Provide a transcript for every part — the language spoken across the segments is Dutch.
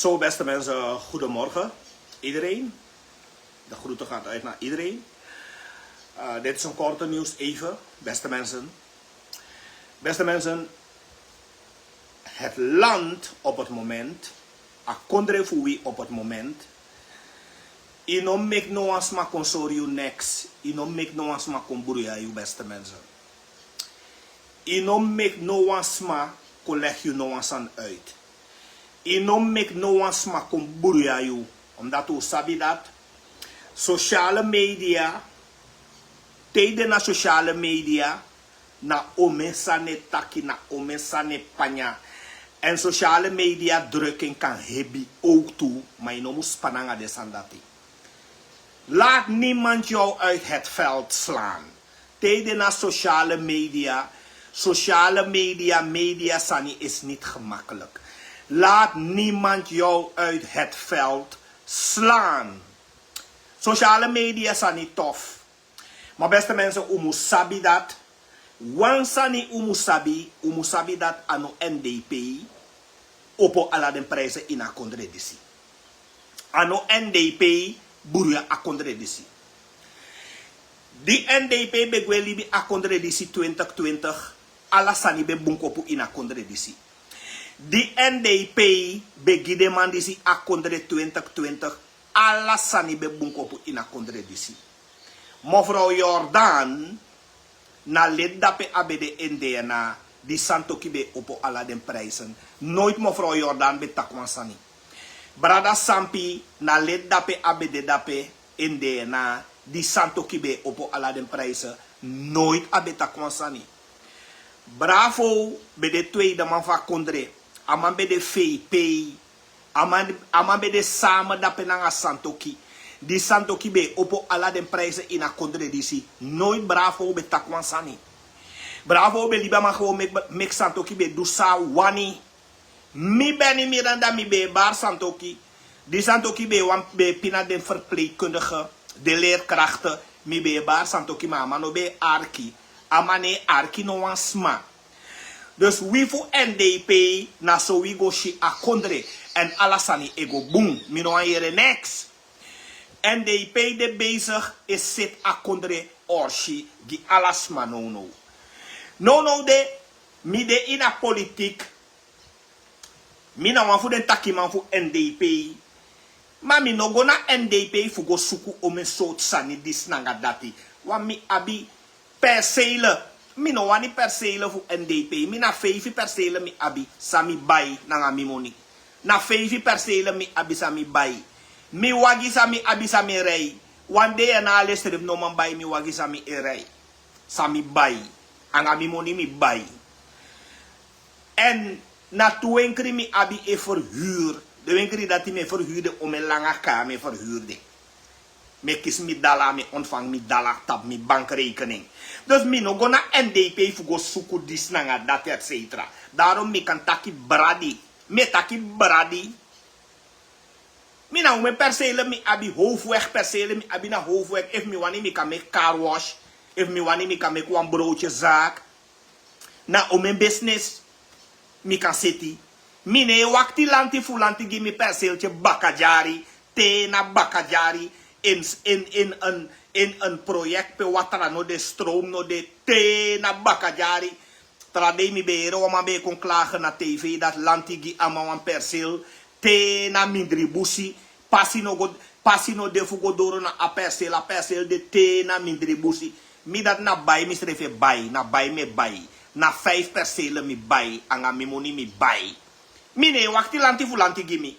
Zo, beste mensen, goedemorgen iedereen. De groeten gaat uit naar iedereen. Dit is een korte nieuws even, beste mensen. Beste mensen, het land op het moment, akondre fui op het moment, ino mek no asma kon sorry next, ino mek no asma kon bruya you beste mensen. Ino mek no asma kon leg you no asan uit. Ino mek no asma kon bruya you, omdat u sabi dat sociale media, tijden na sociale media, na omensane taki, na omensane panya. En sociale media drukking kan hebi ook toe, maar je moet spannanga desandati. Laat niemand jou uit het veld slaan. Tijden na sociale media sani is niet gemakkelijk. Laat niemand jou uit het veld slaan. Sociale media sani tof. Maar beste mensen, umusabi dat. Wansani umusabi dat ano NDP opo ala den prijzen in a kondredisi. Ano NDP buruya a kondredisi. Die NDP begwe bi a kondredisi 2020 ala sani be bunkopu in a kondredisi. Die NDP begide mandisi a kondre 2020 ala sani be bunkopu in a kondredisi. Mevrouw Jordan na lid dape abede indena die santo kibe opo ala den prijzen. Nooit mevrouw Jordan be takwansani. Brada Sampi na lid dape abede dape indena die santo kibe opo ala den prijzen. Nooit abe takwansani. Bravo bede tweede man van kondre. Aman bede VP. Aman bede samen dape nanga santo ki. Die santo kibe opo ala den prijzen in a kondredisi. Nooit bravo be takwansani. Bravo be liba ma gewoon mek santo kibe do sa wani. Mi beni miranda mi be bar santo ki. Die santo kibe wan be pina den verpleegkundige. De leerkrachten. Mi be bar santo ki mama no be arki. Amane arki no wan sma. Dus wie voor NDP na so we go shi a kondre. En alasani ego boom. Mi no an yere next. NDP de bezig is zit akondre orshi die alas manono. No de mi de in a politiek. Mi na wan fu den taki man fu NDP. Ma mi no go na NDP fu go suku ome soot sani dis nanga dati. Wan mi abi percele. Mi no wani percele fu NDP. Mi na 5 percele mi abi sami bay nanga mi moni. Na 5 percele mi abi sami bay. Mi wagi sami abi sami rei. One day na lestrip no man bay mi wagi sami rei. Sami bay. Anga mi moni mi bay. En na tuenkri mi abi e verhuur. De winkri dat me verhuurde om een lange kamer verhuurde. Me kis mi dala, me ontvang mi dala tab mi bankrekening. Dus mi no go na NDP fu go suku dis nanga dat et cetera. Daarom mi kan taki bradi. Me taki bradi. Mi na ume percele mi abi hoofdweg percele mi abi na hoofdweg. If mi wani mi kan make car wash. If mi wani mi kan make wan broodje zaak. Na ume business. Mi kan seti. Mi ne wakti lanti fulanti gi mi perceeltje bakajari. Te na bakajari. In een project pe watara no de stroom no de te na bakajari. Trade mi bere wama be kon klagen na TV dat lanti gi ama wan perceel. Te na mindri busi. Passi no de fugo doro na a perceel de te na mindri busi. Mi dat na bay mi strefe bay. Na bay me bay. Na 5 percelen mi bay. Anga mi moni mi bay. Mi ne wakti lanti fulanti gi mi.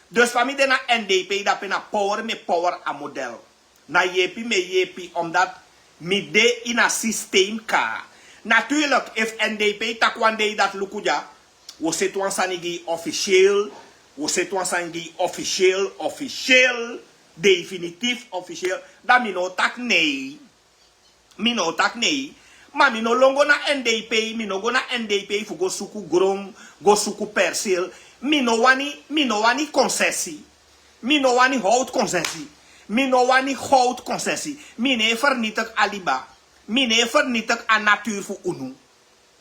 Dus van mi de na NDP dat na power me power a model. Na jepi me jepi omdat mi de in a systeem ka. Natuurlijk if NDP takwande dat lukuja. We zitten wansanigi officieel. We zitten wansanigi officieel. Definitief officieel. Dan mi no tak nee. Mi no tak nee. Maar mi no longo na NDP. Mi no go na NDP fu go suku grong. Go suku perceel. Mi no wani concessie. Mi no wani houtconcessie. Mi no wani houtconcessie. Mi ne vernietig aliba. Mi ne vernietig a natuur fu unu.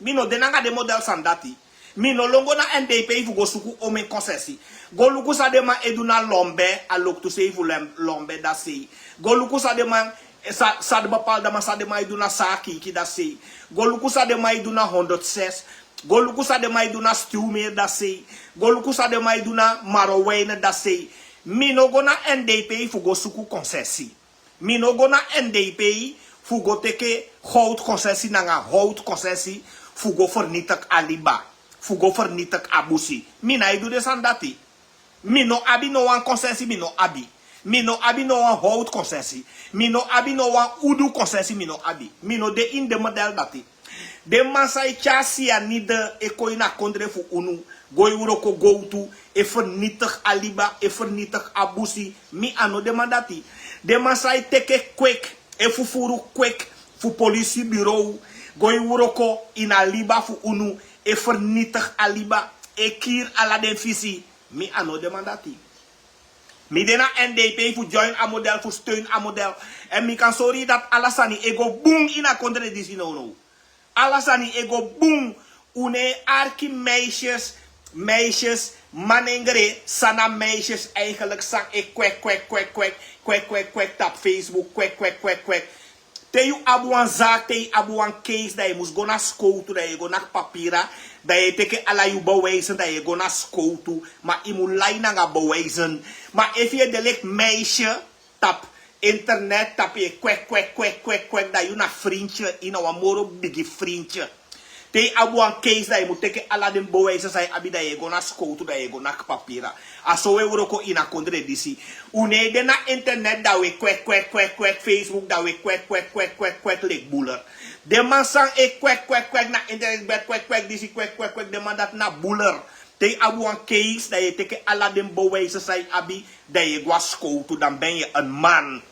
Mi no denanga de model sandati. Mi no longo na NDP fu go suku omen concessie. Go luku sa de man eduna lombe a lok tu se fu lombe da se. Go luku sa de man sa de bapal da man sa de man eduna saki ki da se. Go luku sa de man eduna 106. Go luku sa de man eduna stumer da se. Go luku sa de man eduna marowene da se. Mi no go na NDP fu go suku concessie. Mi no go na NDP fu go teke hout concessie nanga hout concessie fu go vernietig aliba. Fu go vernietig abusi. Mi na idu de sandati. Mi no abi no wan concessie, mi no abi. Mi no abi no wan hout concessie. Mi no abi no wan udu concessie, mi no abi. Mi no de in de model dati. De mansai chasi a nide e koi na kondre fu unu. Goi wuro ko go to e vernietig aliba, e vernietig abusi. Mi ano de mandati. De mansai teke kwek, e fu furu kwek, fu politiebureau. Goi wuro ko in aliba fu unu, e vernietig aliba, e kier ala den visi. Mi ano de mandati. Mi dena NDP fu join a model, fu steun a model. En mi kan sorry dat alasani ego boom in a contradictie no. Alasani ego boom. Une arki meisjes, manengere, sana meisjes eigenlijk sang ik kwek tap Facebook, kwek. Te you abuan zaak, te you abuan case, dat je moest go naar school toe, dat je go naar papira, dat je teke ala you bewijzen, dat je go naar school toe, maar je moet lijnen gaan bewijzen. Maar if je delek meisje tap internet, tap je kwek, dat je naar vriendje, in een moro biggie vriendje. Te abuan case dat je moet teke ala den bewijzen, zei abi dat je go naar school toe, dat je go naar papira. Aso we wuro ko ina contradictie. Une de na internet dat we kwek Facebook dat we kwek lek boeler. De man sang e kwek na internet bet kwek disi kwek de man dat na boeler. Te abuan case dat je teke ala den bewijzen zei abi dat je go school toe, dan ben je een man.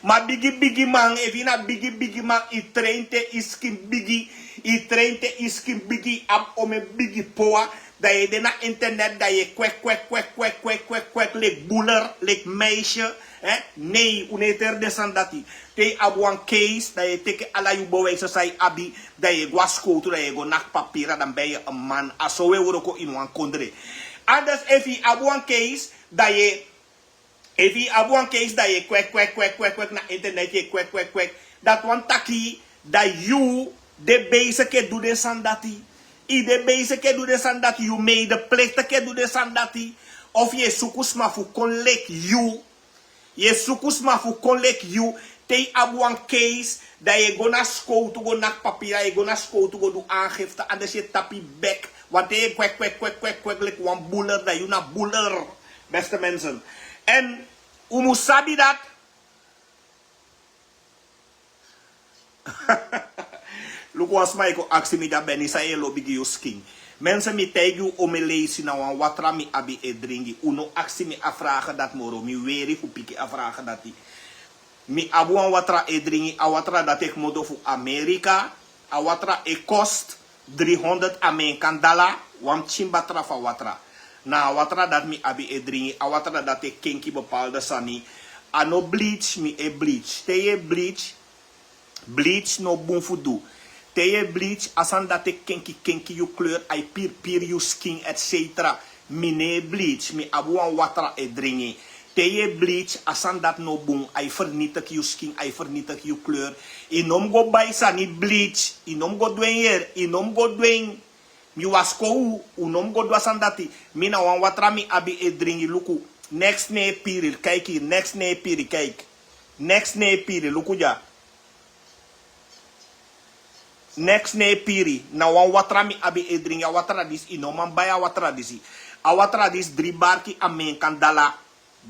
Maar biggie man, if je na biggie man, i trainte iskin biggie ab ome biggie poa. Dat je de na internet, dat je kwek, lek boeler, lek meisje. Nee, uneter de sandati. Te abuan case, dat je teke ala you bewijzen zei abi, dat je go school toe, dat je go nak papieren, dan ben je een man. Aso we word ook in wan kondre. Anders, if je abuan case, dat je kwek na internet, je kwek, dat wan taki, dat you, de bezig ke doe de sandati. Ide bezig ke doe de sandati, you made plicht ke doe de sandati. Of je sukusma fu kon lek you. Je sukusma fu kon lek you. Te abuan case, dat je go naar school toe, go naar papier, je go naar school toe, go doe aangifte, anders je tapie bek. Want je kwek, lek wan boeler, dat je na boeler, beste mensen. En, hoe sabi dat? Look was my ko aksi mi da beni sa elo bigi yo skin. Mensen mi tegi o me leisi na wan watra mi abi e dringi. Uno aksi mi afragen dat moro. Mi weri fu piki afragen dat die. Mi abu wan watra e dringi. A watra dat ik modo fu Amerika. A watra e kost 300 Amerikan dollar. Wam chimbatra fa watra. Na watra dat mi abi e dringi. A watra dat ik kinki bepaalde sani. A no bleach mi e bleach. Te ye bleach. Bleach no boom fu do. Te je bleach, asan dat ik kenki you kleur, ai pir you skin, etc. Mine bleach, mi abuan watra e dringi. Te je bleach, asan dat no boom, ai vernietig you skin, ai vernietig you kleur. Inom go bay sa ni bleach, inom go dwen yer, inom go dwen. Mi wasko unom go dwasan dati. Mina wan watra mi abi e dringi luku. Next ne piri, kijk hier, next ne piri, kijk. Next ne piri, luku ja. Next ne piri. Na wan watra mi abi e dringi. A watra dis inoman baya watra disi. A watra dis 3 barki amen kandala.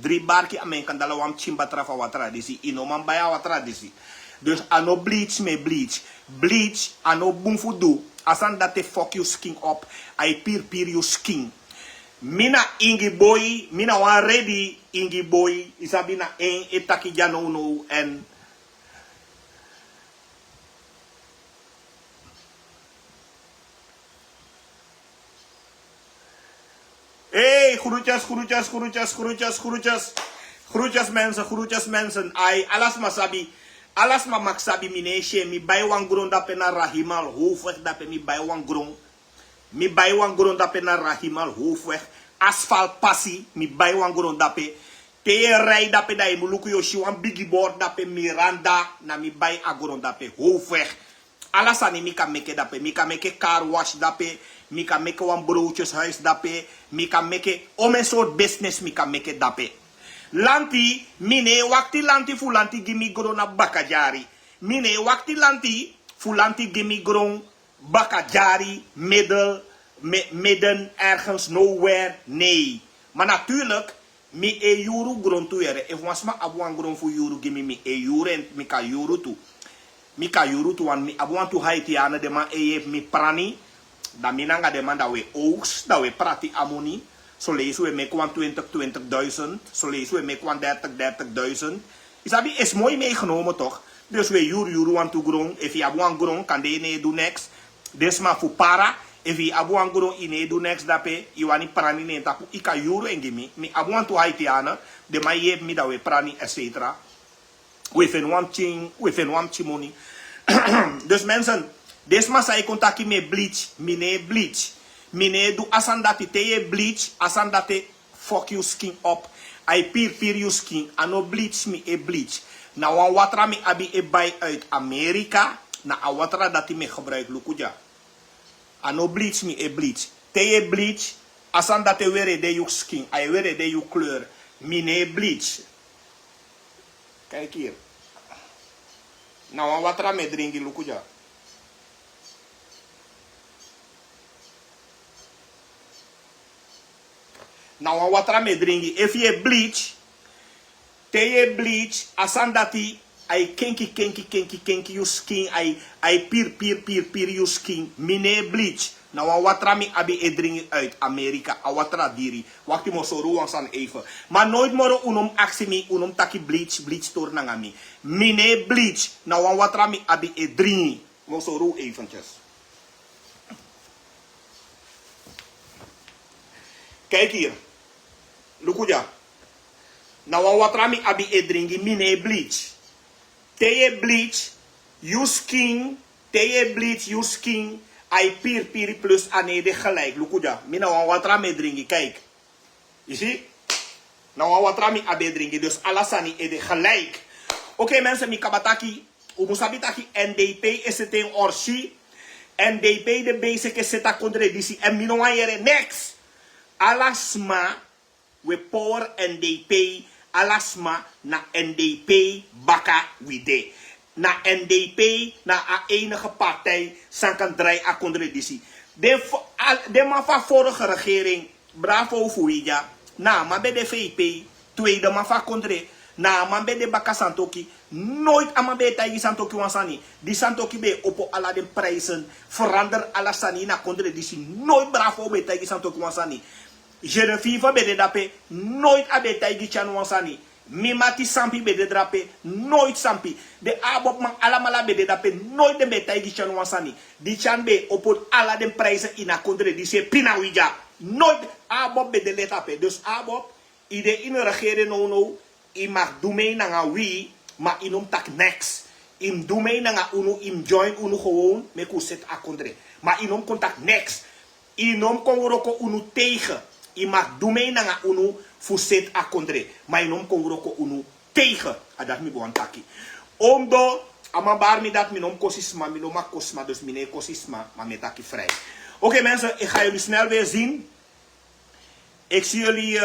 3 barki amen kandala wam chimbatra fa watra disi. Inoman baya watra disi. Dus ano bleach me bleach. Bleach ano bumfudu. Asan dat te fuck you skin up. Ai pir you skin. Mina ingi boy. Mina wan ready ingi boy. Isabina en etaki jano no en. Hey, groetjes mensen. Ai, alas ma maksabi mineshe, mi bay wan gron dape na rahimal, hoofweg dape mi bay wan gron. Mi bij wan grond dape na Rahimal hoofdweg. Asfalt passie. Mi bij wan grond dape. Te rij dape da je muluku yoshi wan biggie board dape Miranda. Na mi bij a grond dape hoofdweg. Alasani mi kan meke dape. Mi kan meke car wash dape. Mi kan meke wan broodjeshuis dape. Mi kan meke om een soort business mi kan meke dape. Lanti, mine wakti lanti fu lanti gimi gron na bakajari. Mine wakti lanti fu lanti gimi gron bakajari, midden, ergens, nowhere, nee. Maar natuurlijk, mi e yuru gron tuere. If wasma abuan gron fu yuru gimi mi e yuru en mi ka yuru tu. Mi ka yuru tu wan mi abuan tu haitiana de man e mi prani. Da minanga de man da we oogst, da we prati amoni. Zo lezen we met 20.000. Zo lezen we met 30.000. Isabi is mooi meegenomen toch? Dus we juru want to groen. If je abuan groen, kan de ne do next. Desma fu para. If je abuan groen in do next dape. Iwani prani ne tapu. Ika juru en gimi. Mi abuan to haitiana. De ma je mi da we prani etc. We fen wam chimoni. Dus mensen. Desma sa contacti me bleach. Mine bleach. Mine do asandati te ye bleach, asandate fuck you skin up. I pir you skin, ano bleach me e bleach. Na wan watra mi abi e buy uit Amerika, na a watra dati me gebruik lukuja. Ano bleach me e bleach. Te ye bleach, asandate were de you skin, ay were de you kleur. Mine bleach. Kijk hier. Na wan watra me drinki lukuja. Nou, wat er mee drinken. If je bleach, te je bleach, asandati, ai kenki you skin, ai pir you skin, mine bleach. Nou, wat er mee abi e drinken uit Amerika, a wat er diri. Wacht je maar zo roan san even. Maar nooit meer unom aksimi, unom taki bleach toer nangami. Mine bleach, nou, wat er mee abi e drinken. Maar zo roe eventjes. Kijk hier. Lukuja. Nou wat rami abi e dringi mine bleach. Teye bleach, you skin, teye bleach, you skin. Ai pir plus anede gelijk. Lukuja. Mina wat rami dringi, kijk. Je ziet? Nou wat rami abi dringi. Dus alasani ede gelijk. Oké mensen, mi kabataki. Umusabitaki NDP is het in orsi. NDP de basic is het a contradictie. En mino ayere next. Alasma we power NDP alasma na NDP baka wide. Na NDP na a enige partij san kan draai a contradictie. De man van vorige regering bravo fuija. Na man bij de VP tweede man van contre. Na man bij de baka santoki nooit ama bij taigi santoki wansani. Die santoki be opo ala de prijzen verander alasani na contradictie. Nooit bravo bij taigi santoki wansani. Genevieve bede dape nooit abe taigi chan wansani. Mimati sampi bede drape nooit sampi. De abop man alamala bede dape nooit de be taigi chan wansani. Di chan be opot ala den prijzen in a kondre di se pinawija. Nooit abop bede letape. Dus abop ide in regering no i mag doe nanga wi ma inom tak next. Im doe nanga unu im join unu gewoon me kuset a kondre. Ma inom contact next. Inom kon roko unu tegen. I mag doe nanga unu fuset a kondre. Maar inom kon roko unu tegen. Adat mi buan taki. Omdo ama bar mi dat minom kosisma, minoma kosma, dus mine kosisma, maar met taki vrij. Oké mensen, ik ga jullie snel weer zien. Ik zie jullie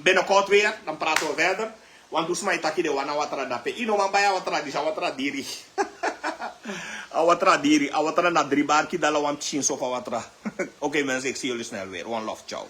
binnenkort weer, dan praten we verder. Want dus mij taki de wana watra dape. Ino man baya watra dis watra diri. Awatra diri, awatra na 3 bar ki dala wan chin sofa watra. Oké mensen, ik zie jullie snel weer. One love, ciao.